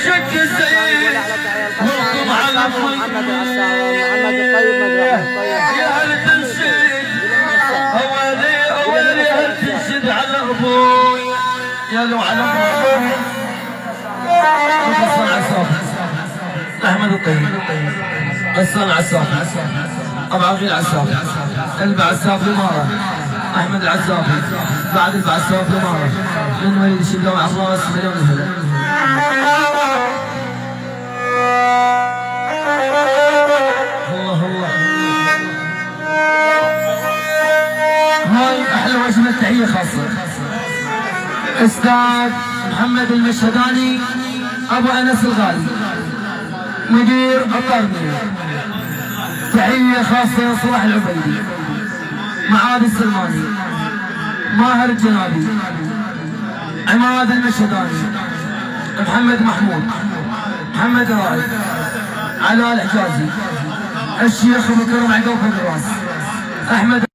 شك الزين وقم على محمد الطيب يا هل تنشد اولي هل تنشد على ابوي يا لو على ابوي احمد الطيب غسان عسافي ابو عقيل العسافي البع عسافي ماره احمد العسافي بعد البع عسافي ماره من وليد الشبلاوي على الراس مليون الهلا الله الله هاي احلى وجبه تحيه خاصه استاذ محمد المشهداني ابو انس الغالي مدير القرني تحيه خاصه صلاح العبيدي معاذ السلماني ماهر الجنابي عماد المشهداني محمد محمود محمد رائد علاء الحجازي الشيخ ابو كرم عقوب الراس احمد